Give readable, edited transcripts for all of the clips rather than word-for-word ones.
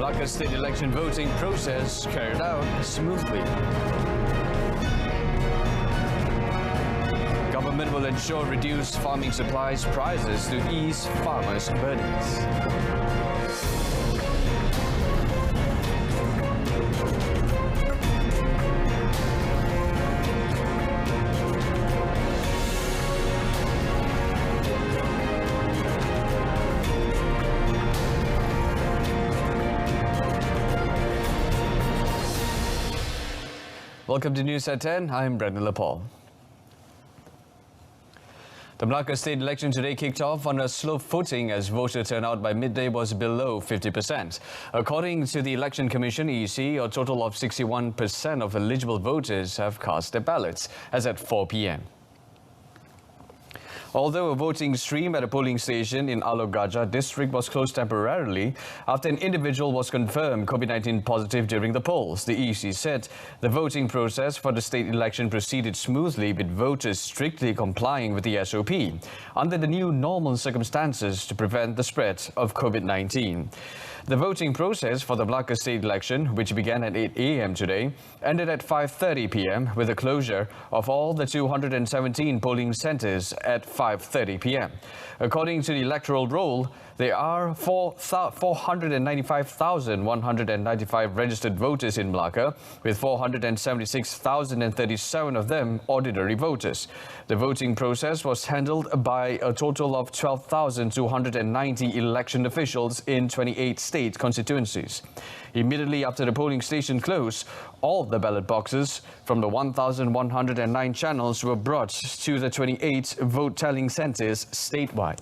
Melaka state election voting process carried out smoothly. Government will ensure reduced farming supplies prices to ease farmers' burdens. Welcome to News at 10. I'm Brendan Lepol. The Melaka state election today kicked off on a slow footing as voter turnout by midday was below 50%. According to the Election Commission, EC, a total of 61% of eligible voters have cast their ballots as at 4 p.m. Although a voting stream at a polling station in Alor Gajah district was closed temporarily after an individual was confirmed COVID-19 positive during the polls, the EC said the voting process for the state election proceeded smoothly with voters strictly complying with the SOP under the new normal circumstances to prevent the spread of COVID-19. The voting process for the Melaka state election, which began at 8 a.m. today, ended at 5:30 p.m. with the closure of all the 217 polling centres at 5:30 p.m. According to the electoral roll, there are 495,195 registered voters in Melaka, with 476,037 of them ordinary voters. The voting process was handled by a total of 12,290 election officials in 28 state constituencies. Immediately after the polling station closed, all the ballot boxes from the 1,109 channels were brought to the 28 vote tallying centres statewide.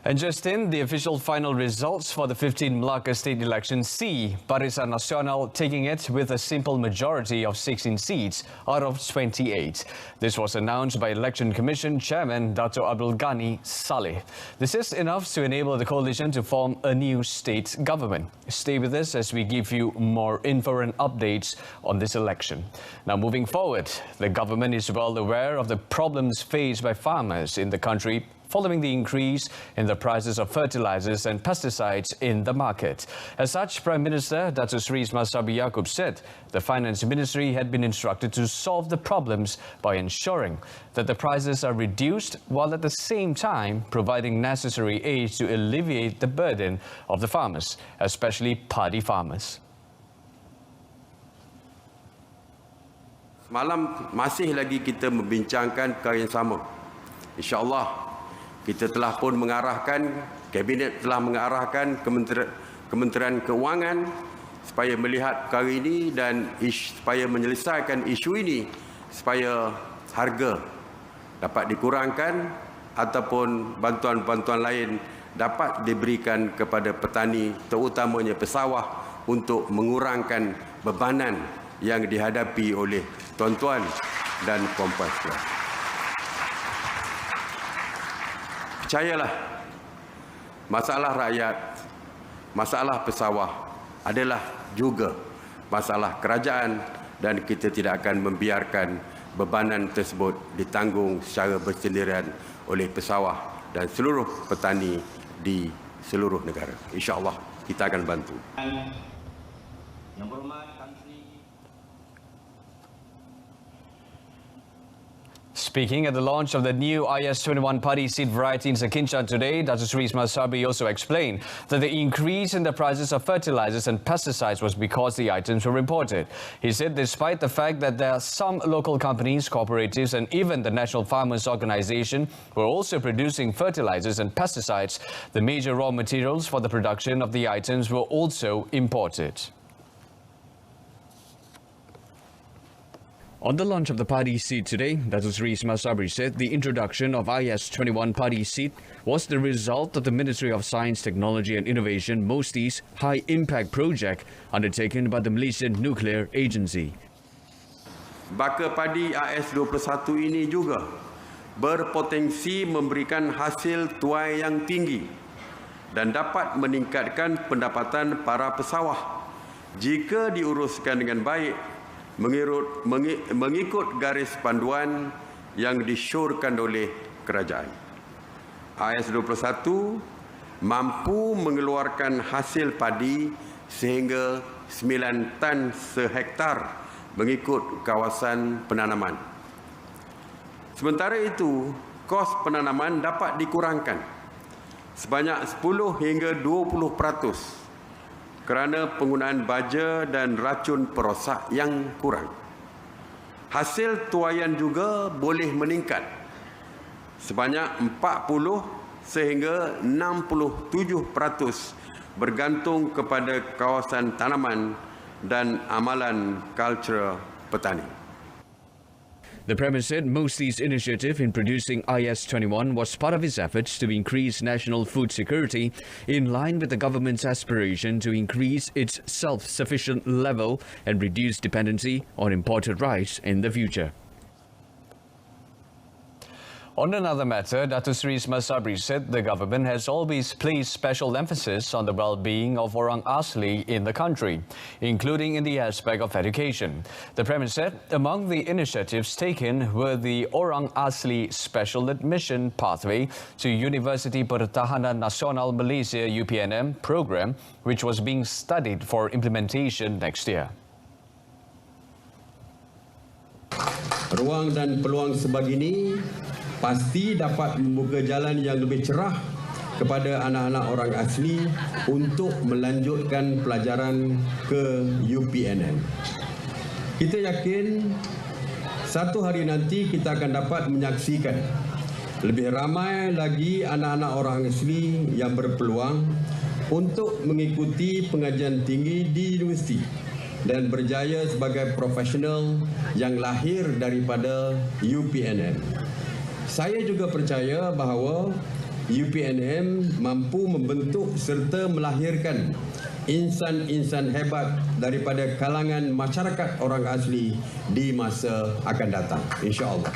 And just in, the official final results for the 15 Melaka state elections see Barisan Nasional taking it with a simple majority of 16 seats out of 28. This was announced by Election Commission Chairman Dato' Abdul Ghani Saleh. This is enough to enable the coalition to form a new state government. Stay with us as we give you more info and updates on this election. Now, moving forward, the government is well aware of the problems faced by farmers in the country following the increase in the prices of fertilizers and pesticides in the market. As such, Prime Minister Dato' Sri Semasa Yaakob said the Finance Ministry had been instructed to solve the problems by ensuring that the prices are reduced while at the same time providing necessary aid to alleviate the burden of the farmers, especially paddy farmers. Malam masih lagi kita membincangkan perkara yang sama. InsyaAllah kita telah pun mengarahkan, Kabinet telah mengarahkan Kementerian Keuangan supaya melihat perkara ini dan supaya menyelesaikan isu ini supaya harga dapat dikurangkan ataupun bantuan-bantuan lain dapat diberikan kepada petani, terutamanya pesawah, untuk mengurangkan bebanan yang dihadapi oleh tuan-tuan dan puan-puan sekalian. Percayalah, masalah rakyat, masalah pesawah adalah juga masalah kerajaan dan kita tidak akan membiarkan bebanan tersebut ditanggung secara bersendirian oleh pesawah dan seluruh petani di seluruh negara. InsyaAllah kita akan bantu. Yang berhormat Speaking at the launch of the new IS-21 paddy seed variety in Sekinchan today, Dato' Sri Semasa also explained that the increase in the prices of fertilizers and pesticides was because the items were imported. He said despite the fact that there are some local companies, cooperatives and even the National Farmers Organization were also producing fertilizers and pesticides, the major raw materials for the production of the items were also imported. On the launch of the paddy seed today, Dato' Sri Semasa said the introduction of IS-21 paddy seed was the result of the Ministry of Science, Technology and Innovation MOSTI's high-impact project undertaken by the Malaysian Nuclear Agency. Baka padi IS-21 ini juga berpotensi memberikan hasil tuai yang tinggi dan dapat meningkatkan pendapatan para pesawah jika diuruskan dengan baik mengikut garis panduan yang disyorkan oleh kerajaan. AS21 mampu mengeluarkan hasil padi sehingga 9 tan sehektar mengikut kawasan penanaman. Sementara itu, kos penanaman dapat dikurangkan sebanyak 10 hingga 20% kerana penggunaan baja dan racun perosak yang kurang. Hasil tuaian juga boleh meningkat sebanyak 40 sehingga 67% bergantung kepada kawasan tanaman dan amalan kultur petani. The Premier said Mosli's initiative in producing IS-21 was part of his efforts to increase national food security in line with the government's aspiration to increase its self-sufficient level and reduce dependency on imported rice in the future. On another matter, Datuk Seri Semasa said the government has always placed special emphasis on the well-being of orang asli in the country, including in the aspect of education. The Premier said among the initiatives taken were the Orang Asli Special Admission Pathway to University Pertahanan Nasional Malaysia UPNM program, which was being studied for implementation next year. Ruang dan peluang sebegini pasti dapat membuka jalan yang lebih cerah kepada anak-anak orang asli untuk melanjutkan pelajaran ke UPNM. Kita yakin satu hari nanti kita akan dapat menyaksikan lebih ramai lagi anak-anak orang asli yang berpeluang untuk mengikuti pengajian tinggi di universiti dan berjaya sebagai profesional yang lahir daripada UPNM. Saya juga percaya bahawa UPNM mampu membentuk serta melahirkan insan-insan hebat daripada kalangan masyarakat orang asli di masa akan datang, insya-Allah.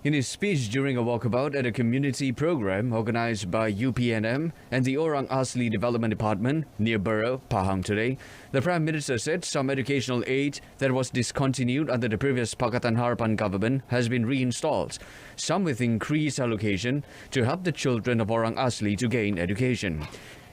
In his speech during a walkabout at a community program organised by UPNM and the Orang Asli Development Department near Borough, Pahang today, the Prime Minister said some educational aid that was discontinued under the previous Pakatan Harapan government has been reinstalled, some with increased allocation to help the children of Orang Asli to gain education.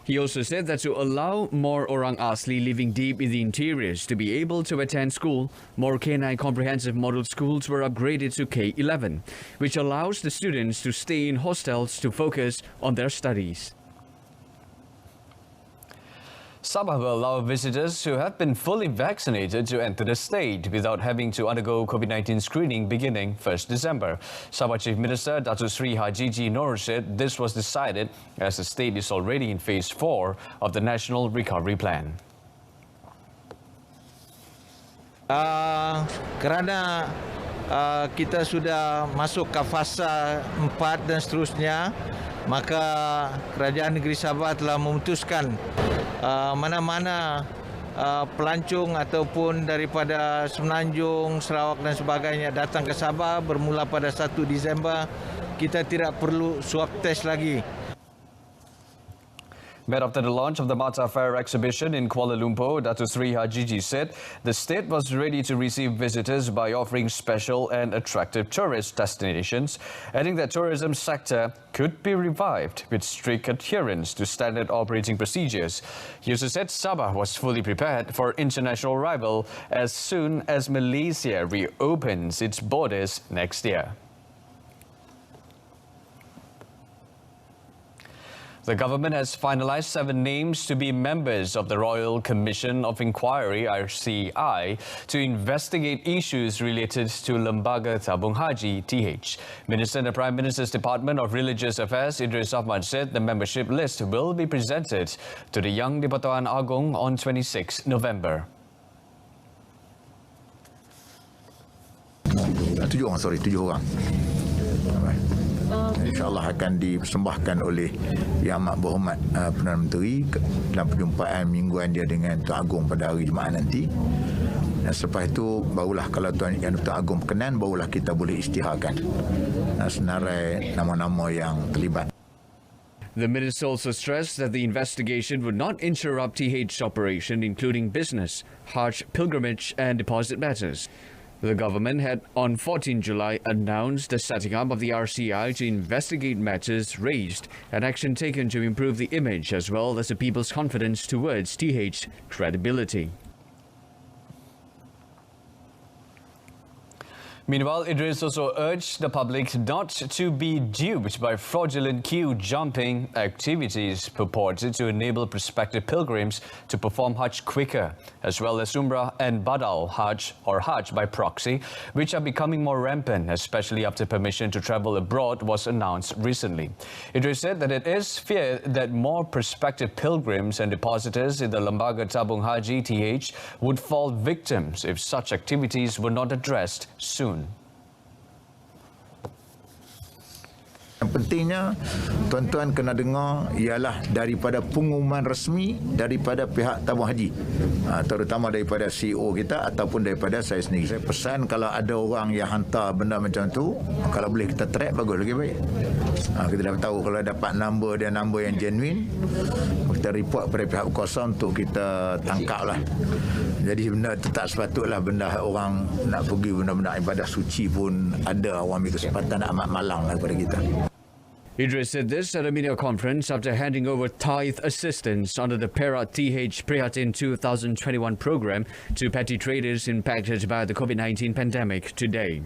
He also said that to allow more Orang Asli living deep in the interiors to be able to attend school, more K9 comprehensive model schools were upgraded to K11, which allows the students to stay in hostels to focus on their studies. Sabah will allow visitors who have been fully vaccinated to enter the state without having to undergo COVID-19 screening beginning 1st December. Sabah Chief Minister Datuk Seri Haji Noor said this was decided as the state is already in phase 4 of the National Recovery Plan. Kerana kita sudah masuk ke fasa 4 dan seterusnya, maka Kerajaan Negeri Sabah telah memutuskan mana-mana pelancong ataupun daripada Semenanjung, Sarawak dan sebagainya datang ke Sabah bermula pada 1 Disember, kita tidak perlu swab test lagi. Met after the launch of the Mata Fair exhibition in Kuala Lumpur, Datuk Seri Haji said the state was ready to receive visitors by offering special and attractive tourist destinations, adding that tourism sector could be revived with strict adherence to standard operating procedures. He also said Sabah was fully prepared for international arrival as soon as Malaysia reopens its borders next year. The government has finalised 7 names to be members of the Royal Commission of Inquiry (RCI) to investigate issues related to Lembaga Tabung Haji (TH). Minister in the Prime Minister's Department of Religious Affairs Idris Ahmad said the membership list will be presented to the Yang di-Pertuan Agong on 26 November. 7 orang. InsyaAllah akan dipersembahkan oleh Yang Amat Berhormat Perdana Menteri dalam perjumpaan mingguan dia dengan Tuan Agong pada hari Jumaat nanti. Dan selepas itu barulah kalau Tuan Yang Tuan Agong berkenan, barulah kita boleh isytiharkan senarai nama-nama yang terlibat. The minister also stressed that the investigation would not interrupt TH's operation, including business, Hajj, pilgrimage and deposit matters. The government had on 14 July announced the setting up of the RCI to investigate matters raised and action taken to improve the image as well as the people's confidence towards TH's credibility. Meanwhile, Idris also urged the public not to be duped by fraudulent queue jumping activities purported to enable prospective pilgrims to perform Hajj quicker, as well as Umrah and Badal Hajj or Hajj by proxy, which are becoming more rampant, especially after permission to travel abroad was announced recently. Idris said that it is feared that more prospective pilgrims and depositors in the Lembaga Tabung Haji TH would fall victims if such activities were not addressed soon. Yang pentingnya tuan-tuan kena dengar ialah daripada pengumuman rasmi daripada pihak tabung haji, terutama daripada CEO kita ataupun daripada saya sendiri. Saya pesan kalau ada orang yang hantar benda macam tu, kalau boleh kita track bagus lagi baik. Kita dah tahu kalau dapat number yang genuine, kita report pada pihak berkuasa untuk kita tangkap lah. Jadi benda itu tak sepatutlah benda orang nak pergi benda-benda ibadah suci pun ada orang ambil kesempatan nak amat malang lah kepada kita. Idris said this at a media conference after handing over tithe assistance under the Perak TH Prihatin 2021 program to petty traders impacted by the COVID-19 pandemic today.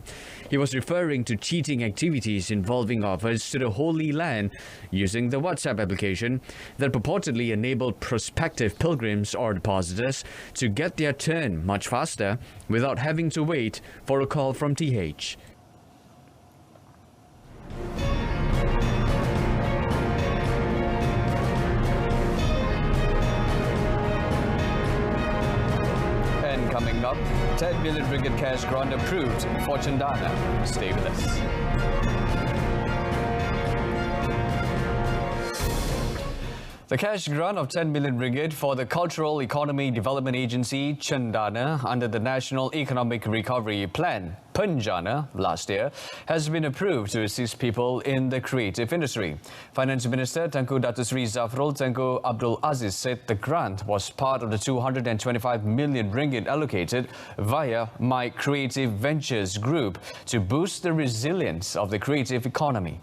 He was referring to cheating activities involving offers to the Holy Land using the WhatsApp application that purportedly enabled prospective pilgrims or depositors to get their turn much faster without having to wait for a call from TH. Coming up, 10 million ringgit cash grant approved for Cendana. Stay with us. The cash grant of 10 million ringgit for the Cultural Economy Development Agency, Cendana, under the National Economic Recovery Plan, Penjana, last year, has been approved to assist people in the creative industry. Finance Minister Tengku Datuk Seri Zafrul Tengku Abdul Aziz said the grant was part of the 225 million ringgit allocated via My Creative Ventures Group to boost the resilience of the creative economy.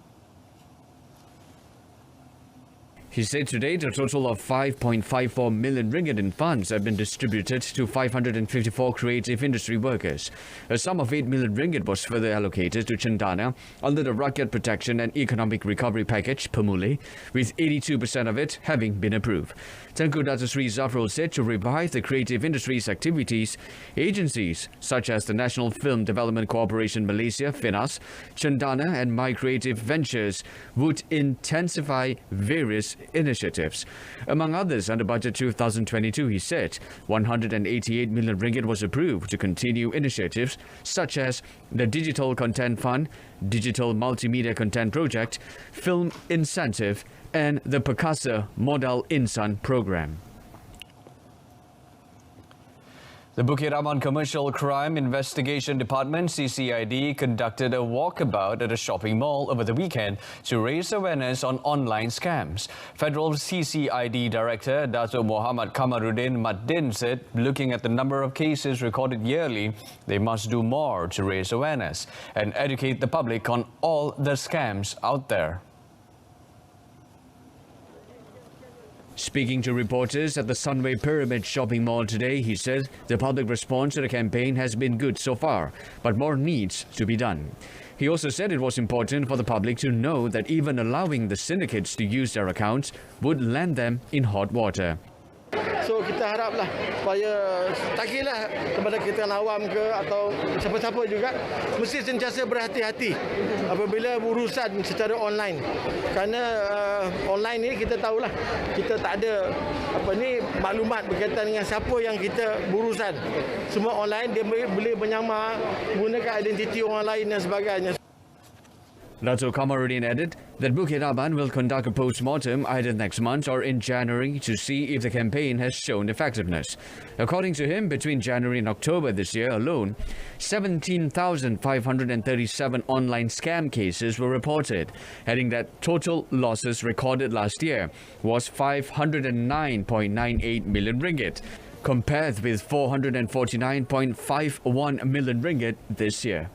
He said today a total of 5.54 million ringgit in funds have been distributed to 554 creative industry workers. A sum of 8 million ringgit was further allocated to Cendana under the Rakyat Protection and Economic Recovery Package, Pemulih, with 82% of it having been approved. Tengku Datuk Seri Zafrul said to revive the creative industry's activities, agencies such as the National Film Development Corporation Malaysia, FINAS, Cendana and My Creative Ventures would intensify various initiatives. Among others, under Budget 2022, he said 188 million ringgit was approved to continue initiatives such as the Digital Content Fund, Digital Multimedia Content Project, Film Incentive, and the Perkasa Modal Insan program. The Bukit Aman Commercial Crime Investigation Department, CCID, conducted a walkabout at a shopping mall over the weekend to raise awareness on online scams. Federal CCID Director Dato' Muhammad Kamaruddin Maddin said, looking at the number of cases recorded yearly, they must do more to raise awareness and educate the public on all the scams out there. Speaking to reporters at the Sunway Pyramid Shopping Mall today, he said the public response to the campaign has been good so far, but more needs to be done. He also said it was important for the public to know that even allowing the syndicates to use their accounts would land them in hot water. So kita haraplah supaya tak kira kepada kita awam ke atau siapa-siapa juga mesti sentiasa berhati-hati apabila urusan secara online. Kerana online ni kita tahulah kita tak ada maklumat berkaitan dengan siapa yang kita berurusan. Semua online dia boleh menyamar menggunakan identiti orang lain dan sebagainya. Dato' Kamaruddin added that Bukit Aman will conduct a post-mortem either next month or in January to see if the campaign has shown effectiveness. According to him, between January and October this year alone, 17,537 online scam cases were reported, adding that total losses recorded last year was 509.98 million ringgit. compared with 449.51 million ringgit this year.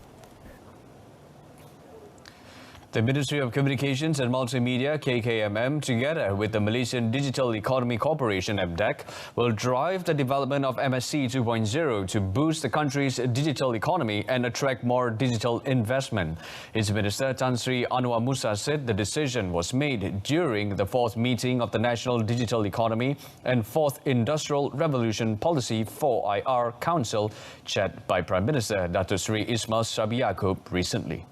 The Ministry of Communications and Multimedia, KKMM, together with the Malaysian Digital Economy Corporation, MDEC, will drive the development of MSC 2.0 to boost the country's digital economy and attract more digital investment. Its Minister Tan Sri Anwar Musa said the decision was made during the 4th meeting of the National Digital Economy and 4th Industrial Revolution Policy 4IR Council, chaired by Prime Minister Datuk Sri Ismail Sabri Yaakob recently.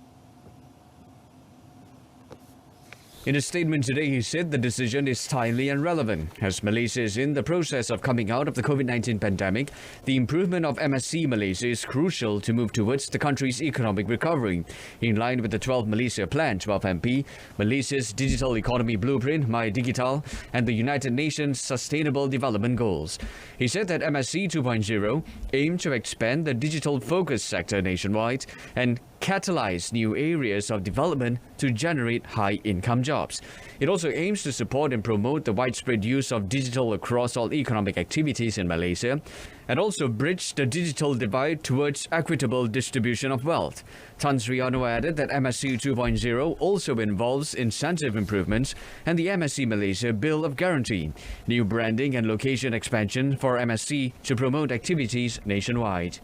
In a statement today, he said the decision is timely and relevant. As Malaysia is in the process of coming out of the COVID-19 pandemic, the improvement of MSC Malaysia is crucial to move towards the country's economic recovery. In line with the 12 Malaysia Plan 12MP, Malaysia's Digital Economy Blueprint, My Digital, and the United Nations Sustainable Development Goals. He said that MSC 2.0 aimed to expand the digital focus sector nationwide and catalyze new areas of development to generate high-income jobs. It also aims to support and promote the widespread use of digital across all economic activities in Malaysia and also bridge the digital divide towards equitable distribution of wealth. Tan Sri Anwar added that MSC 2.0 also involves incentive improvements and the MSC Malaysia Bill of Guarantee, new branding and location expansion for MSC to promote activities nationwide.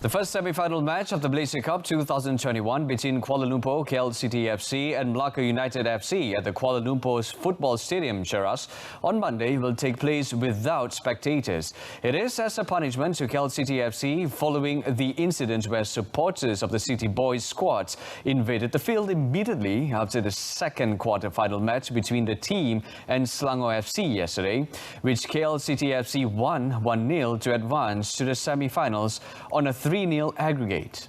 The first semi-final match of the Malaysia Cup 2021 between Kuala Lumpur KLCT FC and Melaka United FC at the Kuala Lumpur's Football Stadium, Cheras, on Monday will take place without spectators. It is as a punishment to KLCT FC following the incident where supporters of the City Boys squad invaded the field immediately after the second quarter-final match between the team and Selangor FC yesterday, which KLCT FC won 1-0 to advance to the semi-finals on a 3-0 aggregate.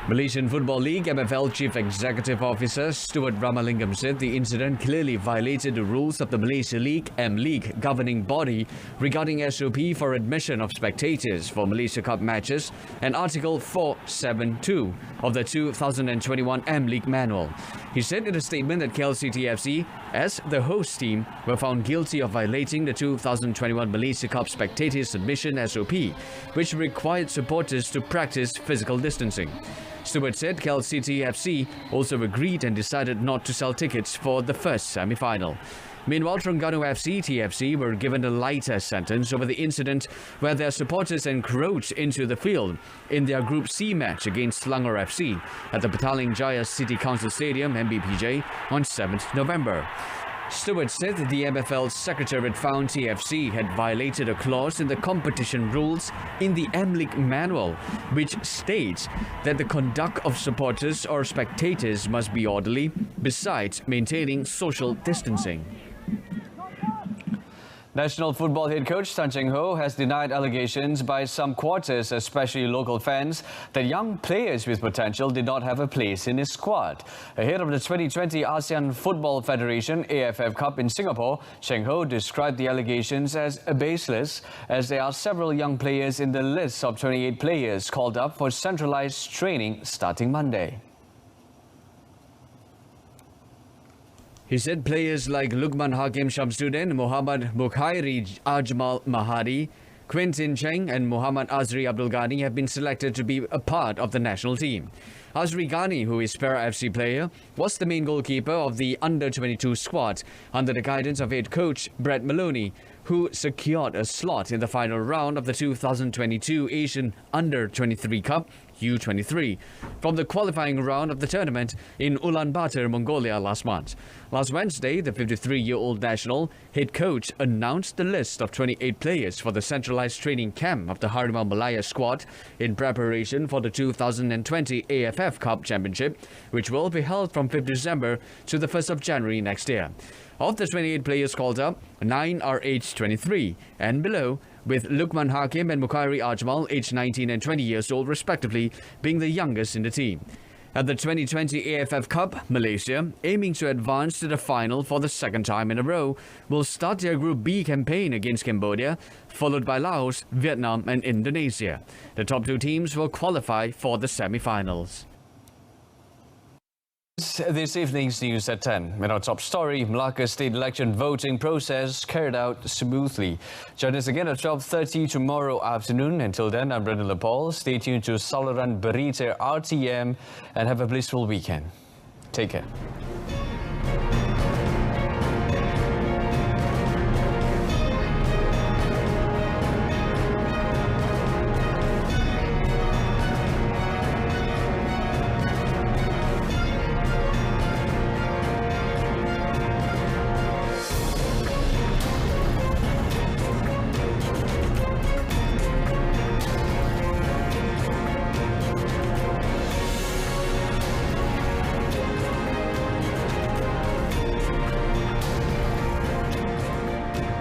Malaysian Football League MFL Chief Executive Officer Stuart Ramalingam said the incident clearly violated the rules of the Malaysia League M-League governing body regarding SOP for admission of spectators for Malaysia Cup matches and Article 472 of the 2021 M-League manual. He said in a statement that KLCT FC, as the host team, were found guilty of violating the 2021 Malaysia Cup spectators admission SOP, which required supporters to practice physical distancing. Stewart said KLCT FC also agreed and decided not to sell tickets for the first semi-final. Meanwhile, Terengganu FC, TFC, were given a lighter sentence over the incident where their supporters encroached into the field in their Group C match against Selangor FC at the Petaling Jaya City Council Stadium, MBPJ, on 7th November. Stewart said that the MFL Secretariat found TFC had violated a clause in the competition rules in the M-League manual, which states that the conduct of supporters or spectators must be orderly, besides maintaining social distancing. National football head coach Tan Cheng Ho has denied allegations by some quarters, especially local fans, that young players with potential did not have a place in his squad. Ahead of the 2020 ASEAN Football Federation AFF Cup in Singapore, Cheng Ho described the allegations as baseless, as there are several young players in the list of 28 players called up for centralized training starting Monday. He said players like Lukman Hakim Shamsuddin, Muhammad Bukhairi Ajmal Mahadi, Quintin Cheng and Muhammad Azri Abdul Ghani have been selected to be a part of the national team. Azri Ghani, who is Para FC player, was the main goalkeeper of the under-22 squad under the guidance of head coach Brett Maloney, who secured a slot in the final round of the 2022 Asian Under-23 Cup U23 from the qualifying round of the tournament in Ulaanbaatar, Mongolia last month. Last Wednesday, the 53-year-old national head coach announced the list of 28 players for the centralized training camp of the Harimau Malaya squad in preparation for the 2020 AFF Cup Championship, which will be held from 5th December to the 1st of January next year. Of the 28 players called up, 9 are aged 23 and below, with Lukman Hakim and Bukhairi Ajmal, aged 19 and 20 years old respectively, being the youngest in the team. At the 2020 AFF Cup, Malaysia, aiming to advance to the final for the second time in a row, will start their Group B campaign against Cambodia, followed by Laos, Vietnam and Indonesia. The top two teams will qualify for the semi-finals. ends this evening's news at 10. In our top story, Melaka state election voting process carried out smoothly. Join us again at 12:30 tomorrow afternoon. Until then, I'm Brendan Lepol. Stay tuned to saluran Berita RTM and have a blissful weekend. Take care.